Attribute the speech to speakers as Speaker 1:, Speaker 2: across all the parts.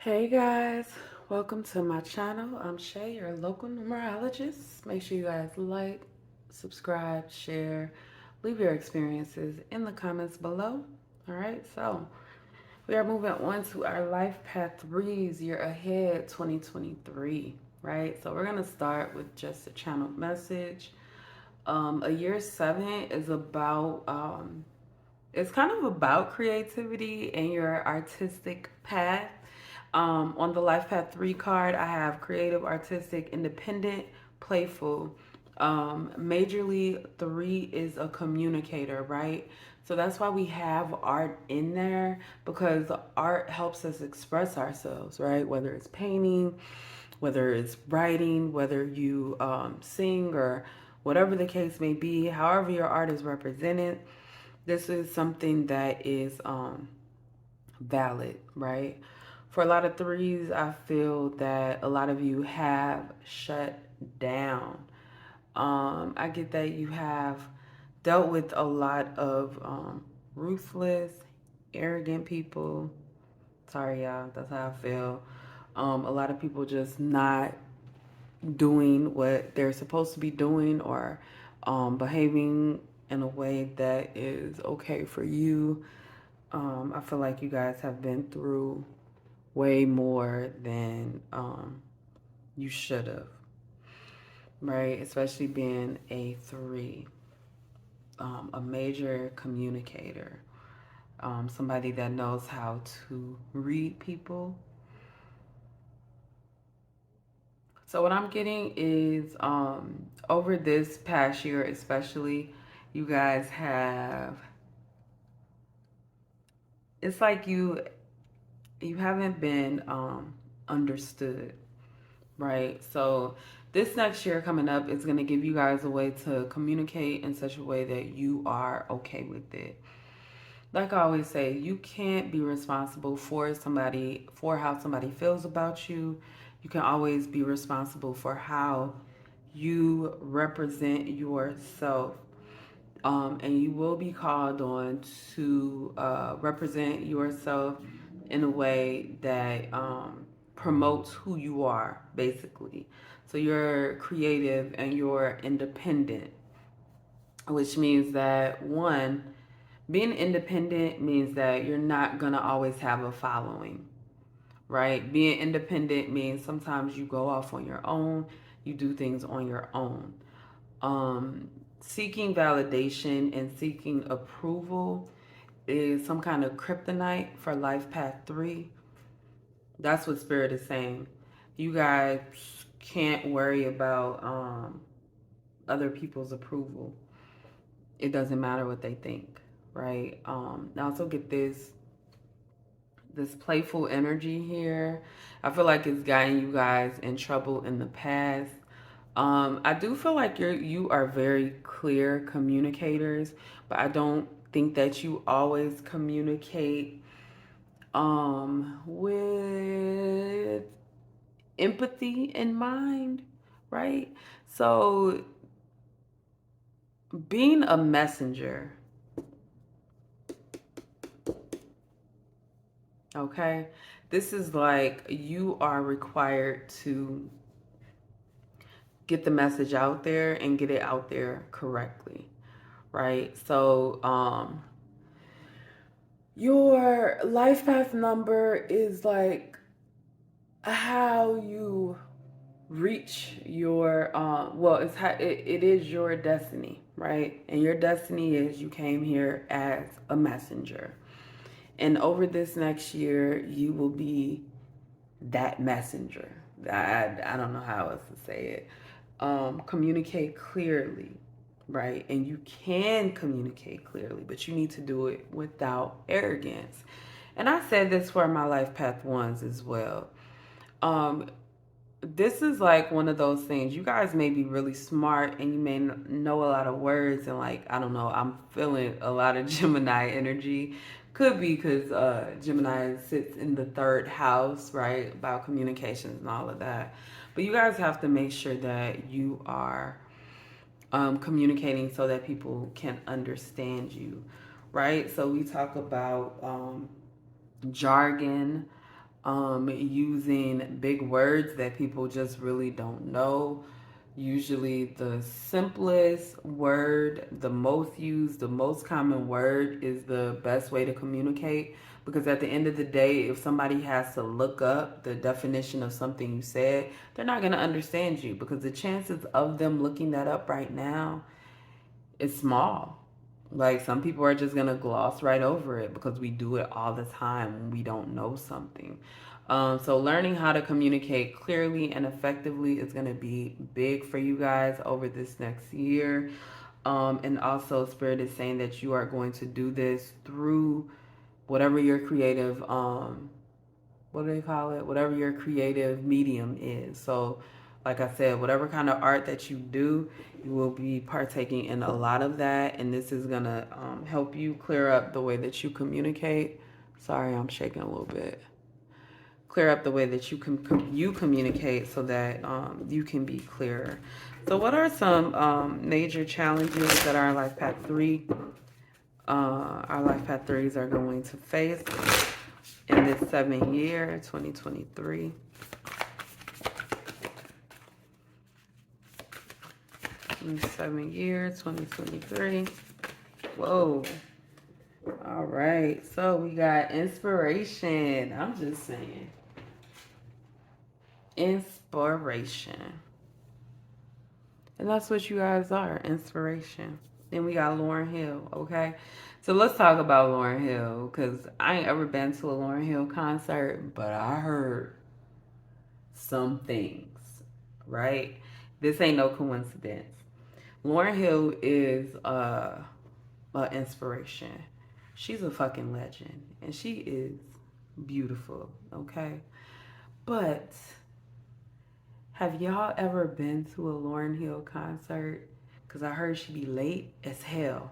Speaker 1: Hey guys, welcome to my channel. I'm Shay, your local numerologist. Make sure you guys like, subscribe, share, leave your experiences in the comments below. All right, so we are moving on to our Life Path 3's Year Ahead 2023, right? So we're going to start with just a channel message. A year 7 is about it's kind of about creativity and your artistic path. On the Life Path 3 card, I have creative, artistic, independent, playful. Majorly 3 is a communicator, right? So that's why we have art in there, because art helps us express ourselves, right? Whether it's painting, whether it's writing, whether you sing, or whatever the case may be, however your art is represented, this is something that is valid, right? For a lot of 3s, I feel that a lot of you have shut down. I get that you have dealt with a lot of ruthless, arrogant people. Sorry, y'all, that's how I feel. A lot of people just not doing what they're supposed to be doing, or behaving in a way that is okay for you. I feel like you guys have been through way more than you should have, right? Especially being a 3, a major communicator, somebody that knows how to read people. So what I'm getting is over this past year, especially, you guys have, it's like you haven't been understood, right? So this next year coming up is going to give you guys a way to communicate in such a way that you are okay with it. Like I always say, you can't be responsible for somebody, for how somebody feels about you. You can always be responsible for how you represent yourself. And you will be called on to represent yourself in a way that promotes who you are, basically. So you're creative and you're independent, which means that, one, being independent means that you're not going to always have a following, right? Being independent means sometimes you go off on your own, you do things on your own. Seeking validation and seeking approval is some kind of kryptonite for Life Path 3. That's what Spirit is saying. You guys can't worry about other people's approval. It doesn't matter what they think, right? I also get this playful energy here. I feel like it's gotten you guys in trouble in the past. I do feel like you are very clear communicators, but I don't think that you always communicate with empathy in mind, right? So being a messenger, okay? This is like you are required to get the message out there and get it out there correctly, right? So your life path number is like how you reach your well, it's how it is your destiny, right? And your destiny is you came here as a messenger, and over this next year you will be that messenger. I don't know how else to say it. Communicate clearly, right? And you can communicate clearly, but you need to do it without arrogance. And I said this for my life path ones as well. Um, this is like one of those things. You guys may be really smart and you may know a lot of words, and like, I don't know, I'm feeling a lot of Gemini energy. Could be because Gemini sits in the 3rd house, right? About communications and all of that. But you guys have to make sure that you are communicating so that people can understand you, right? So we talk about jargon, using big words that people just really don't know. Usually, the simplest word, the most used, the most common word is the best way to communicate. Because at the end of the day, if somebody has to look up the definition of something you said, they're not going to understand you because the chances of them looking that up right now is small. Like some people are just gonna gloss right over it because we do it all the time when we don't know something. So learning how to communicate clearly and effectively is gonna be big for you guys over this next year. And also, Spirit is saying that you are going to do this through whatever your creative what do they call it? Whatever your creative medium is. So, like I said, whatever kind of art that you do, you will be partaking in a lot of that, and this is gonna help you clear up the way that you communicate. Sorry, I'm shaking a little bit. Clear up the way that you communicate so that you can be clearer. So, what are some major challenges that our life path three, our life path threes are going to face in this 7 year, 2023? In 7 year, 2023. Whoa. All right. So we got inspiration. I'm just saying. Inspiration. And that's what you guys are, inspiration. Then we got Lauryn Hill, okay? So let's talk about Lauryn Hill because I ain't ever been to a Lauryn Hill concert, but I heard some things, right? This ain't no coincidence. Lauryn Hill is an inspiration. She's a fucking legend, and she is beautiful, okay? But have y'all ever been to a Lauryn Hill concert? Because I heard she be late as hell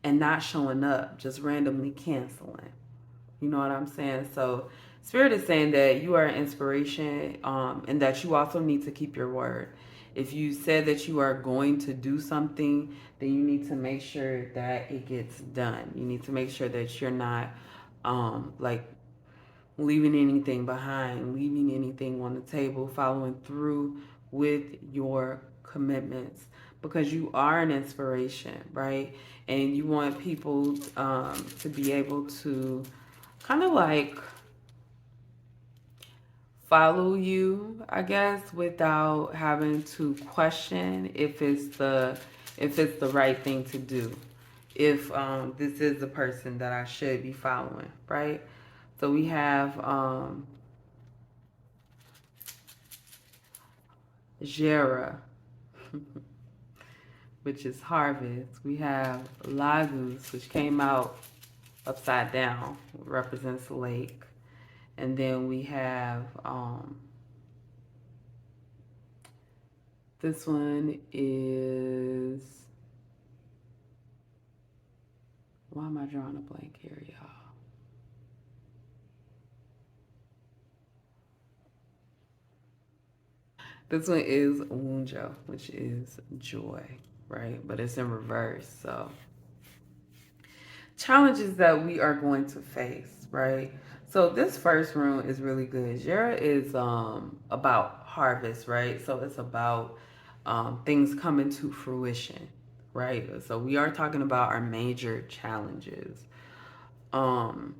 Speaker 1: and not showing up, just randomly canceling. You know what I'm saying? So, Spirit is saying that you are an inspiration and that you also need to keep your word. If you said that you are going to do something, then you need to make sure that it gets done. You need to make sure that you're not like leaving anything behind, leaving anything on the table, following through with your commitments because you are an inspiration, right? And you want people to be able to kind of like follow you, I guess, without having to question if it's the right thing to do. If this is the person that I should be following, right? So we have Jera, which is harvest. We have Lagos, which came out upside down, represents the lake. And then we have this one is, why am I drawing a blank here, y'all? This one is Wunjo, which is joy, right? But it's in reverse. So challenges that we are going to face, right? So this first room is really good. Jera is about harvest, right? So it's about things coming to fruition, right? So we are talking about our major challenges. Um,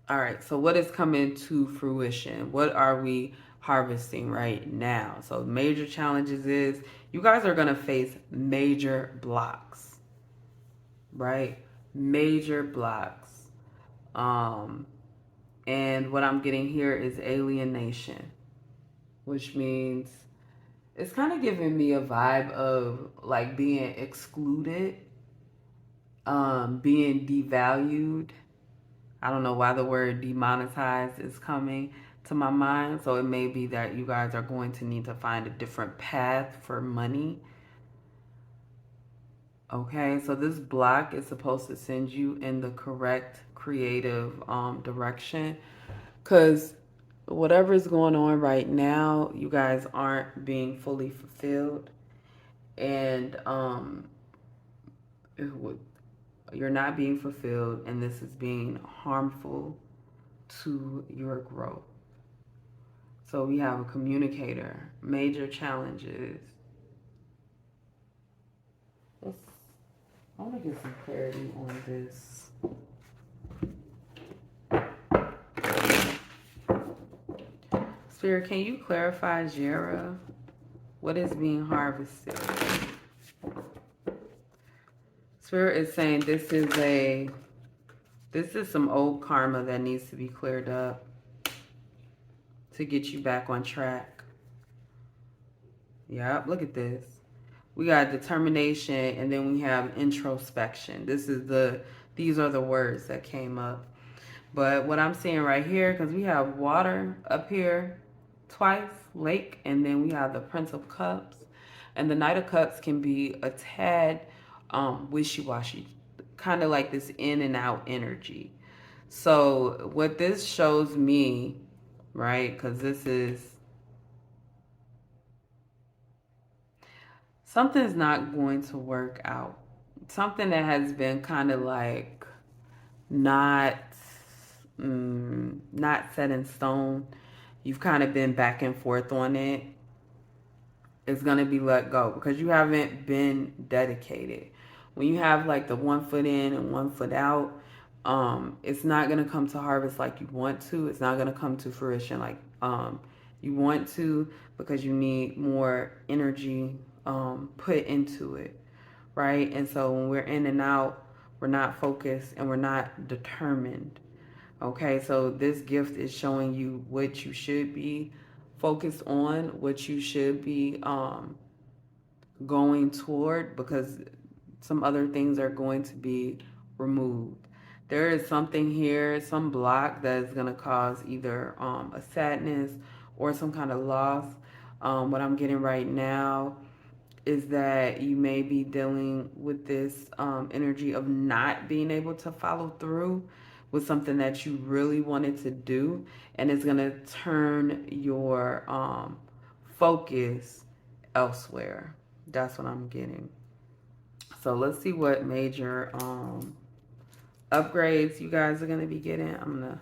Speaker 1: all right, so what is coming to fruition? What are we harvesting right now? So major challenges is you guys are gonna face major blocks, right? Major blocks. Um, and what I'm getting here is alienation, which means it's kind of giving me a vibe of like being excluded, being devalued. I don't know why the word demonetized is coming to my mind. So it may be that you guys are going to need to find a different path for money. Okay, so this block is supposed to send you in the correct creative direction because whatever is going on right now, you guys aren't being fully fulfilled, and you're not being fulfilled, and this is being harmful to your growth. So we have a communicator, major challenges. Let's, I want to get some clarity on this. Spirit, can you clarify, Jera? What is being harvested? Spirit is saying this is some old karma that needs to be cleared up to get you back on track. Yep, look at this. We got determination and then we have introspection. These are the words that came up. But what I'm seeing right here, because we have water up here twice, lake, and then we have the Prince of Cups. And the Knight of Cups can be a tad wishy-washy, kind of like this in and out energy. So what this shows me, right, because this is, something's not going to work out. Something that has been kind of like not not set in stone. You've kind of been back and forth on it. It's going to be let go because you haven't been dedicated. When you have like the 1 foot in and 1 foot out, it's not going to come to harvest like you want to. It's not going to come to fruition like you want to, because you need more energy put into it, right? And so when we're in and out, we're not focused and we're not determined. Okay, so this gift is showing you what you should be focused on, what you should be going toward, because some other things are going to be removed. There is something here, some block that is going to cause either a sadness or some kind of loss. What I'm getting right now is that you may be dealing with this energy of not being able to follow through with something that you really wanted to do, and it's going to turn your focus elsewhere. That's what I'm getting. So let's see what major upgrades you guys are going to be getting. I'm going to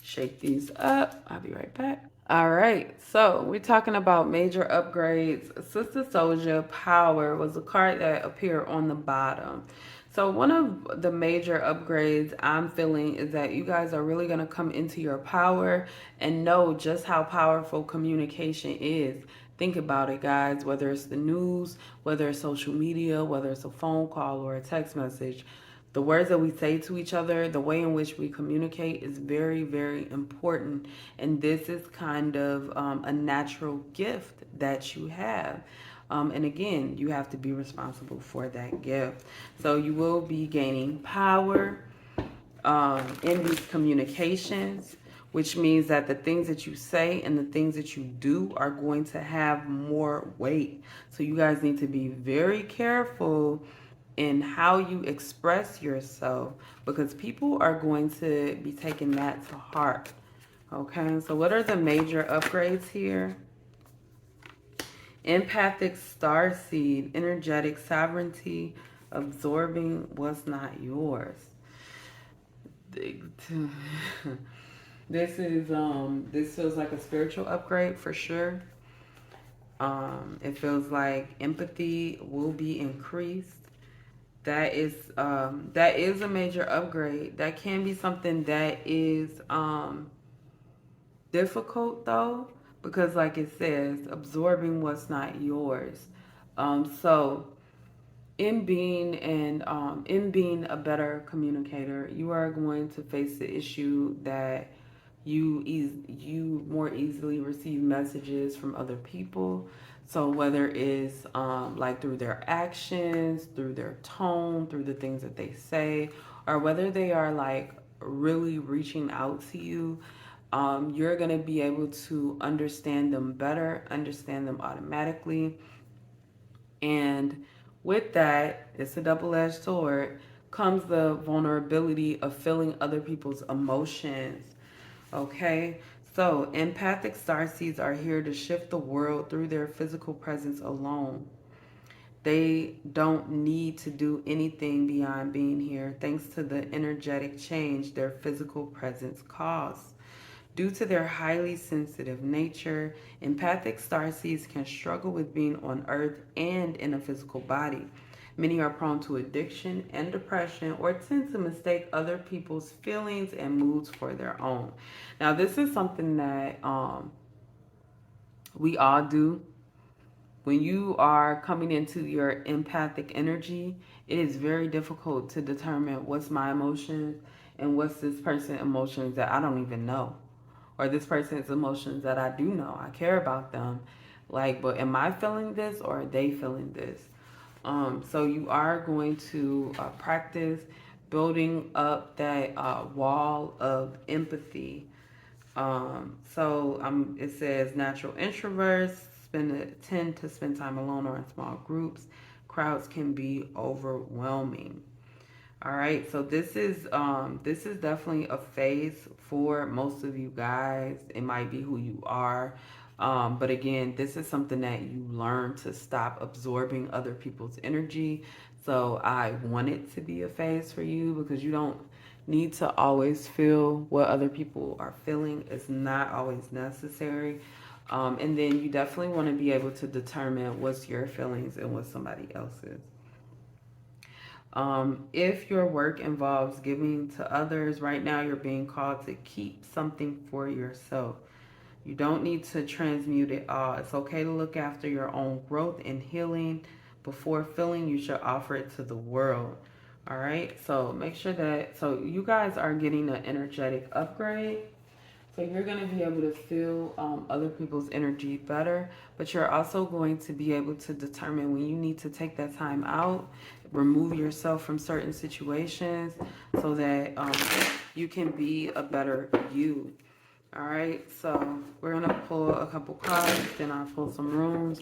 Speaker 1: shake these up. I'll be right back. All right, so we're talking about major upgrades. Sister Soldier Power was a card that appeared on the bottom. So one of the major upgrades I'm feeling is that you guys are really going to come into your power and know just how powerful communication is. Think about it, guys, whether it's the news, whether it's social media, whether it's a phone call or a text message. The words that we say to each other, the way in which we communicate is very, very important. And this is kind of a natural gift that you have. And again, you have to be responsible for that gift. So you will be gaining power in these communications, which means that the things that you say and the things that you do are going to have more weight. So you guys need to be very careful in how you express yourself, because people are going to be taking that to heart. Okay, so what are the major upgrades here? Empathic starseed, energetic sovereignty, absorbing what's not yours. This feels like a spiritual upgrade for sure. It feels like empathy will be increased. That is a major upgrade. That can be something that is difficult though, because like it says, absorbing what's not yours. So in being a better communicator, you are going to face the issue that you more easily receive messages from other people. So whether it's like through their actions, through their tone, through the things that they say, or whether they are like really reaching out to you, you're gonna be able to understand them better, understand them automatically. And with that, it's a double-edged sword, comes the vulnerability of feeling other people's emotions. Okay? So, empathic starseeds are here to shift the world through their physical presence alone. They don't need to do anything beyond being here, thanks to the energetic change their physical presence causes. Due to their highly sensitive nature, empathic starseeds can struggle with being on Earth and in a physical body. Many are prone to addiction and depression or tend to mistake other people's feelings and moods for their own. Now, this is something that we all do. When you are coming into your empathic energy, it is very difficult to determine what's my emotions and what's this person's emotions that I don't even know, or this person's emotions that I do know. I care about them. Like, but am I feeling this or are they feeling this? So you are going to practice building up that wall of empathy. It says natural introverts tend to spend time alone or in small groups. Crowds can be overwhelming. All right, so this is definitely a phase for most of you guys. It might be who you are, but again, this is something that you learn to stop absorbing other people's energy. So I want it to be a phase for you because you don't need to always feel what other people are feeling. It's not always necessary. And then you definitely want to be able to determine what's your feelings and what somebody else's. If your work involves giving to others, right now you're being called to keep something for yourself. You don't need to transmute it all. It's okay to look after your own growth and healing. Before feeling, you should offer it to the world. All right, so make sure that, so you guys are getting an energetic upgrade. So you're going to be able to feel other people's energy better, but you're also going to be able to determine when you need to take that time out, remove yourself from certain situations so that you can be a better you. All right, so we're going to pull a couple cards, then I'll pull some runes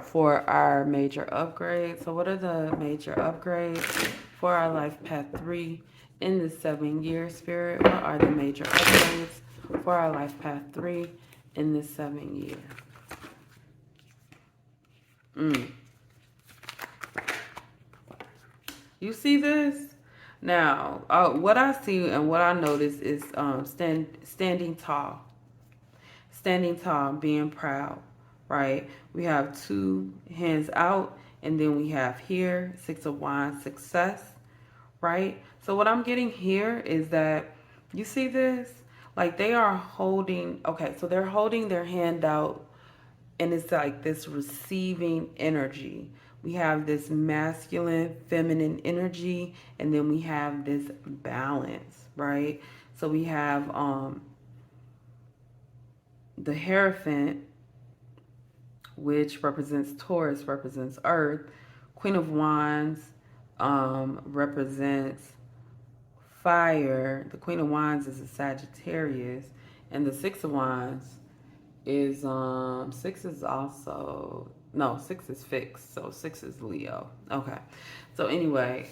Speaker 1: for our major upgrades. So what are the major upgrades for our life path 3 in the 7-year spirit? What are the major upgrades for our life path 3 in this 7 year? You see this? Now, what I see and what I notice is standing tall. Standing tall, being proud, right? We have 2 hands out, and then we have here, 6 of Wands, success, right? So what I'm getting here is that, you see this? Like they are holding, okay, so they're holding their hand out and it's like this receiving energy. We have this masculine, feminine energy, and then we have this balance, right? So we have the Hierophant, which represents Taurus, represents Earth. Queen of Wands represents fire. The Queen of Wands is a Sagittarius, and the Six of Wands is 6 is also, no, 6 is fixed, so 6 is Leo. Okay, so anyway,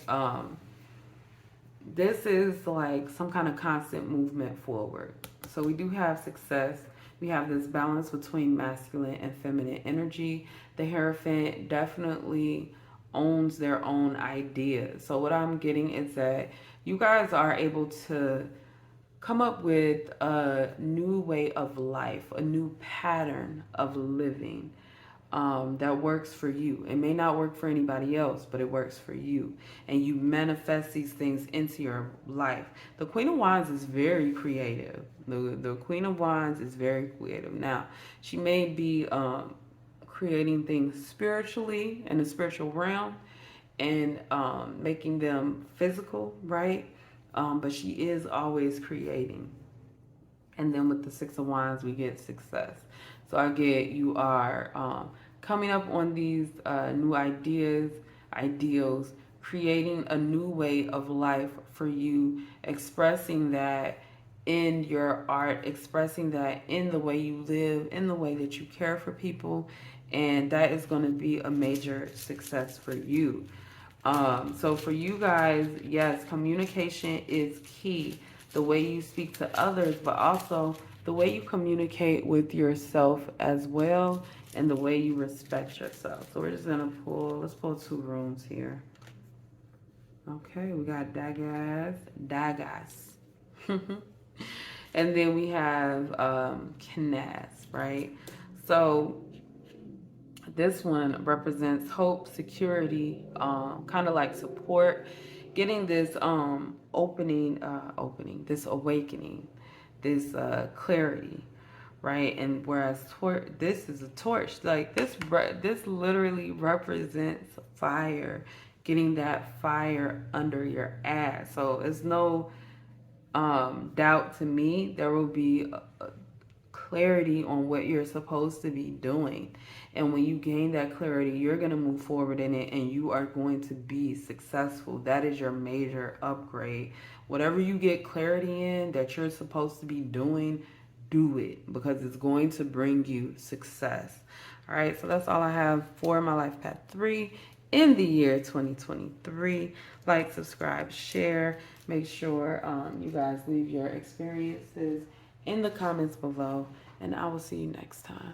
Speaker 1: this is like some kind of constant movement forward. So we do have success. We have this balance between masculine and feminine energy. The Hierophant definitely owns their own ideas. So what I'm getting is that you guys are able to come up with a new way of life, a new pattern of living that works for you. It may not work for anybody else, but it works for you. And you manifest these things into your life. The Queen of Wands is very creative. The Queen of Wands is very creative. Now, she may be creating things spiritually in the spiritual realm and making them physical, right? But she is always creating. And then with the Six of Wands, we get success. So I get you are coming up on these new ideas, ideals, creating a new way of life for you, expressing that in your art, expressing that in the way you live, in the way that you care for people. And that is going to be a major success for you. So for you guys, yes, communication is key. The way you speak to others, but also the the way you communicate with yourself as well, and the way you respect yourself. So we're just gonna let's pull 2 rooms here. Okay, we got Dagas. And then we have Knaz, right? So this one represents hope, security, kind of like support, getting this this awakening, this clarity, right? And whereas this is a torch, like this literally represents fire, getting that fire under your ass. So it's no doubt to me there will be clarity on what you're supposed to be doing. And when you gain that clarity, you're going to move forward in it and you are going to be successful. That is your major upgrade. Whatever you get clarity in that you're supposed to be doing, do it, because it's going to bring you success. All right, so that's all I have for my life path 3 in the year 2023. Like, subscribe, share. Make sure you guys leave your experiences in the comments below, and I will see you next time.